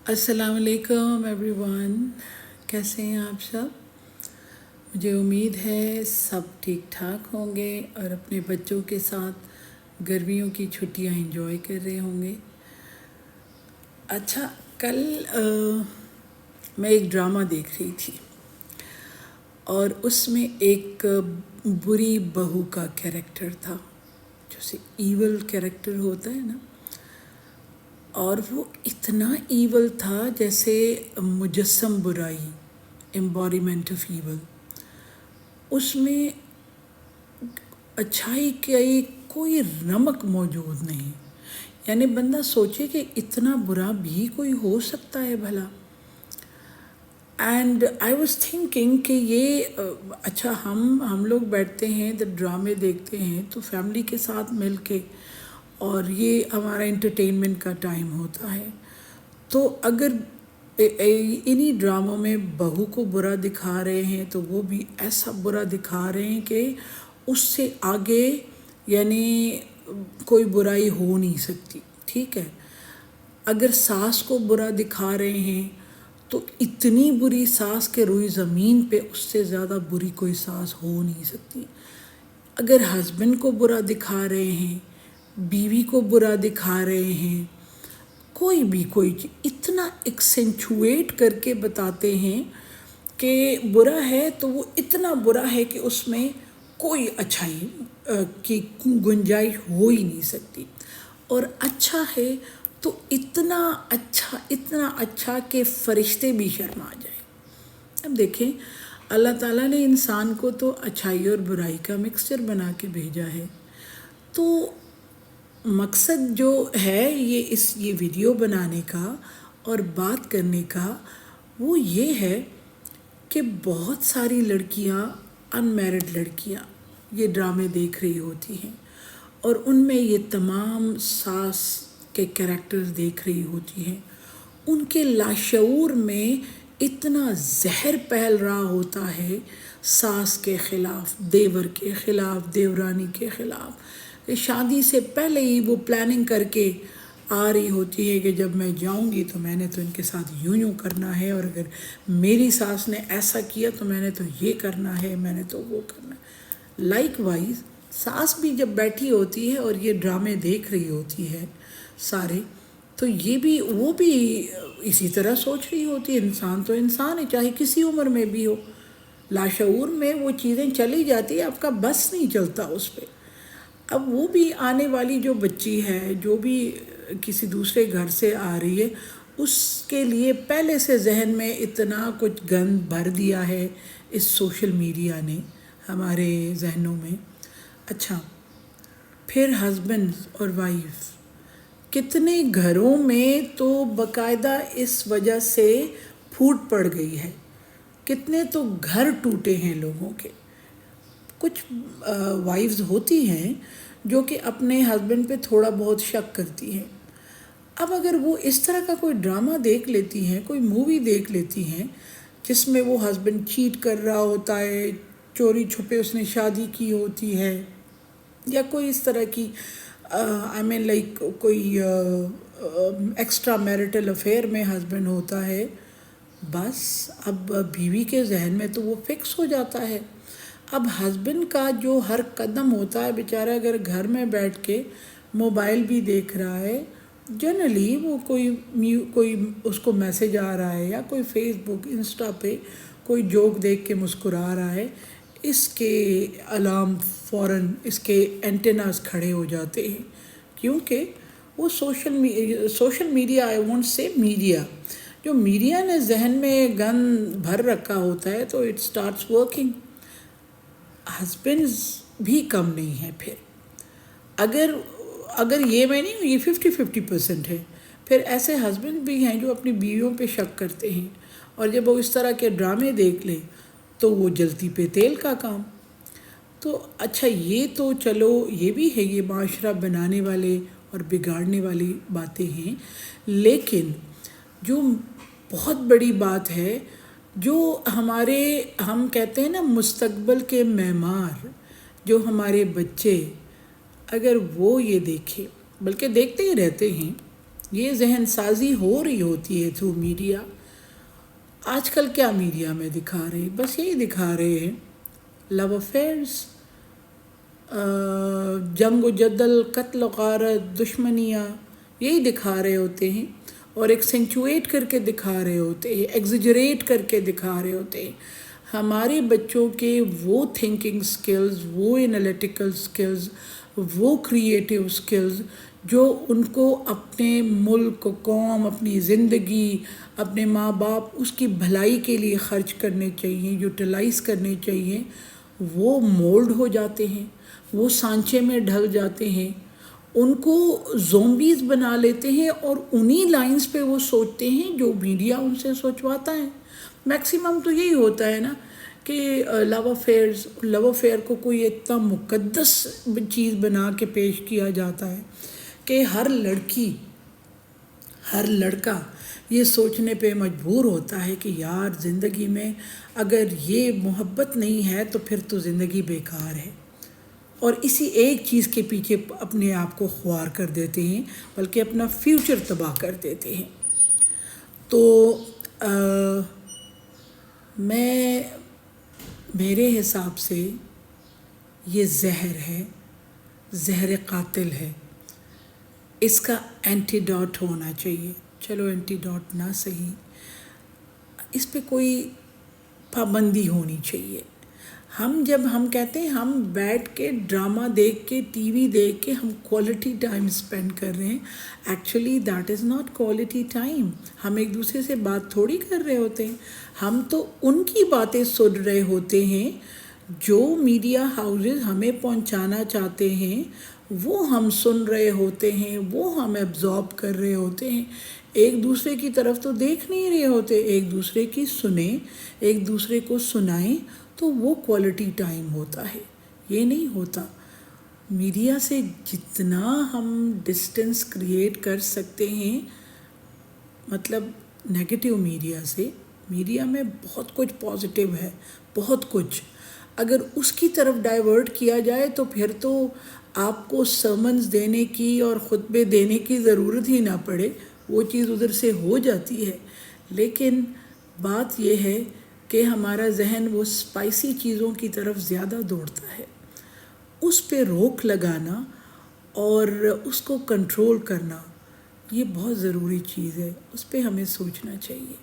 अस्सलाम वालेकुम एवरीवन। कैसे हैं आप सब? मुझे उम्मीद है सब ठीक ठाक होंगे और अपने बच्चों के साथ गर्मियों की छुट्टियां एंजॉय कर रहे होंगे। अच्छा, कल मैं एक ड्रामा देख रही थी और उसमें एक बुरी बहू का कैरेक्टर था, जैसे ईवल कैरेक्टर होता है ना, और वो इतना ईवल था जैसे मुजस्सम बुराई, एम्बॉडीमेंट ऑफ ईवल। उसमें अच्छाई की कोई रमक मौजूद नहीं। यानी बंदा सोचे कि इतना बुरा भी कोई हो सकता है भला। एंड आई वॉज थिंकिंग कि ये अच्छा, हम लोग बैठते हैं तो ड्रामे देखते हैं तो फैमिली के साथ मिल के, और ये हमारा इंटरटेनमेंट का टाइम होता है। तो अगर इन्हीं ड्रामों में बहू को बुरा दिखा रहे हैं तो वो भी ऐसा बुरा दिखा रहे हैं कि उससे आगे यानी कोई बुराई हो नहीं सकती। ठीक है, अगर सास को बुरा दिखा रहे हैं तो इतनी बुरी सास के रूई ज़मीन पे उससे ज़्यादा बुरी कोई सास हो नहीं सकती। अगर हस्बैंड को बुरा दिखा रहे हैं, बीवी को बुरा दिखा रहे हैं, कोई इतना एक्सेंचुएट करके बताते हैं कि बुरा है तो वो इतना बुरा है कि उसमें कोई अच्छाई की गुंजाइश हो ही नहीं सकती। और अच्छा है तो इतना अच्छा कि फरिश्ते भी शर्मा जाए। अब देखें, अल्लाह ताला ने इंसान को तो अच्छाई और बुराई का मिक्सचर बना के भेजा है। तो मकसद जो है ये वीडियो बनाने का और बात करने का वो ये है कि बहुत सारी लड़कियां, अनमैरिड लड़कियां ये ड्रामे देख रही होती हैं और उनमें ये तमाम सास के कैरेक्टर्स देख रही होती हैं। उनके लाशऊर में इतना जहर फैल रहा होता है सास के ख़िलाफ़, देवर के ख़िलाफ़, देवरानी के ख़िलाफ़। शादी से पहले ही वो प्लानिंग करके आ रही होती है कि जब मैं जाऊंगी तो मैंने तो इनके साथ यूं करना है, और अगर मेरी सास ने ऐसा किया तो मैंने तो ये करना है, मैंने तो वो करना है। लाइकवाइज सास भी जब बैठी होती है और ये ड्रामे देख रही होती है सारे, तो ये भी वो भी इसी तरह सोच रही होती है। इंसान तो इंसान है, चाहे किसी उम्र में भी हो, लाशऊर में वो चीज़ें चली जाती है, आपका बस नहीं चलता उस पर। अब वो भी आने वाली जो बच्ची है, जो भी किसी दूसरे घर से आ रही है, उसके लिए पहले से जहन में इतना कुछ गंद भर दिया है इस सोशल मीडिया ने हमारे जहनों में। अच्छा, फिर हस्बैंड और वाइफ, कितने घरों में तो बाकायदा इस वजह से फूट पड़ गई है, कितने तो घर टूटे हैं लोगों के। कुछ वाइफ्स होती हैं जो कि अपने हस्बैंड पे थोड़ा बहुत शक करती हैं। अब अगर वो इस तरह का कोई ड्रामा देख लेती हैं, कोई मूवी देख लेती हैं जिसमें वो हस्बैंड चीट कर रहा होता है, चोरी छुपे उसने शादी की होती है, या कोई इस तरह की आई मीन लाइक कोई एक्स्ट्रा मैरिटल अफेयर में हस्बैंड होता है, बस अब बीवी के जहन में तो वो फिक्स हो जाता है। अब हस्बैंड का जो हर कदम होता है, बेचारा अगर घर में बैठ के मोबाइल भी देख रहा है, जनरली वो कोई उसको मैसेज आ रहा है या कोई फेसबुक इंस्टा पे कोई जोक देख के मुस्कुरा रहा है, इसके अलार्म फ़ौरन इसके एंटेनास खड़े हो जाते हैं, क्योंकि वो social media, I won't say media, जो मीडिया ने जहन में गन भर रखा होता है तो इट स्टार्ट्स वर्किंग। हस्बैंड्स भी कम नहीं है। फिर अगर ये मैं नहीं हूँ, ये 50-50% है। फिर ऐसे हस्बैंड भी हैं जो अपनी बीवियों पे शक करते हैं, और जब वो इस तरह के ड्रामे देख ले तो वो जलती पे तेल का काम। तो अच्छा, ये तो चलो ये भी है, ये माशरा बनाने वाले और बिगाड़ने वाली बातें हैं, लेकिन जो बहुत बड़ी बात है, जो हम कहते हैं ना मुस्तकबिल के मेहमान, जो हमारे बच्चे, अगर वो ये देखें, बल्कि देखते ही रहते हैं یہ ذہن سازی ہو رہی ہوتی ہے تھرو میڈیا. آج کل کیا میڈیا میں دکھا رہے ہیں؟ بس یہی دکھا رہے ہیں، لو افیئرس، جنگ و جدل، قتل و غارت، دشمنیاں، یہی دکھا رہے ہوتے ہیں، اور ایکسینچویٹ کر کے دکھا رہے ہوتے ہیں، ایگزیجریٹ کر کے دکھا رہے ہوتے ہیں. ہمارے بچوں کے وہ تھنکنگ سکلز، وہ انالیٹیکل سکلز، وہ کریٹیو سکلز جو ان کو اپنے ملک، قوم، اپنی زندگی، اپنے ماں باپ، اس کی بھلائی کے لیے خرچ کرنے چاہیے، یوٹیلائز کرنے چاہیے، وہ مولڈ ہو جاتے ہیں، وہ سانچے میں ڈھل جاتے ہیں، ان کو زومبیز بنا لیتے ہیں، اور انہی لائنز پہ وہ سوچتے ہیں جو میڈیا ان سے سوچواتا ہے. میکسیمم تو یہی ہوتا ہے نا کہ لو افیئر کو کوئی اتنا مقدس چیز بنا کے پیش کیا جاتا ہے کہ ہر لڑکی، ہر لڑکا یہ سوچنے پہ مجبور ہوتا ہے کہ یار زندگی میں اگر یہ محبت نہیں ہے تو پھر تو زندگی بیکار ہے، اور اسی ایک چیز کے پیچھے اپنے آپ کو خوار کر دیتے ہیں، بلکہ اپنا فیوچر تباہ کر دیتے ہیں. تو میں میرے حساب سے یہ زہر ہے، زہر قاتل ہے. اس کا اینٹی ڈاٹ ہونا چاہیے. چلو اینٹی ڈاٹ نہ صحیح، اس پہ کوئی پابندی ہونی چاہیے. ہم کہتے ہیں ہم بیٹھ کے ڈرامہ دیکھ کے، ٹی وی دیکھ کے ہم کوالٹی ٹائم اسپینڈ کر رہے ہیں. Actually that is not quality time. ہم ایک دوسرے سے بات تھوڑی کر رہے ہوتے ہیں، ہم تو ان کی باتیں سن رہے ہوتے ہیں جو میڈیا ہاؤسز ہمیں پہنچانا چاہتے ہیں، وہ ہم سن رہے ہوتے ہیں، وہ ہم ایبزارب کر رہے ہوتے ہیں. ایک دوسرے کی طرف تو دیکھ نہیں رہے ہوتے. ایک دوسرے کی سنیں، ایک دوسرے کو سنائیں، تو وہ کوالٹی ٹائم ہوتا ہے. یہ نہیں ہوتا. میڈیا سے جتنا ہم ڈسٹینس کریٹ کر سکتے ہیں، مطلب نیگیٹیو میڈیا سے، میڈیا میں بہت کچھ پازیٹیو ہے، بہت کچھ. اگر اس کی طرف ڈائیورٹ کیا جائے تو پھر تو آپ کو سرمنز دینے کی اور خطبے دینے کی ضرورت ہی نہ پڑے، وہ چیز ادھر سے ہو جاتی ہے. لیکن بات یہ ہے کہ ہمارا ذہن وہ اسپائسی چیزوں کی طرف زیادہ دوڑتا ہے. اس پہ روک لگانا اور اس کو کنٹرول کرنا، یہ بہت ضروری چیز ہے. اس پہ ہمیں سوچنا چاہیے.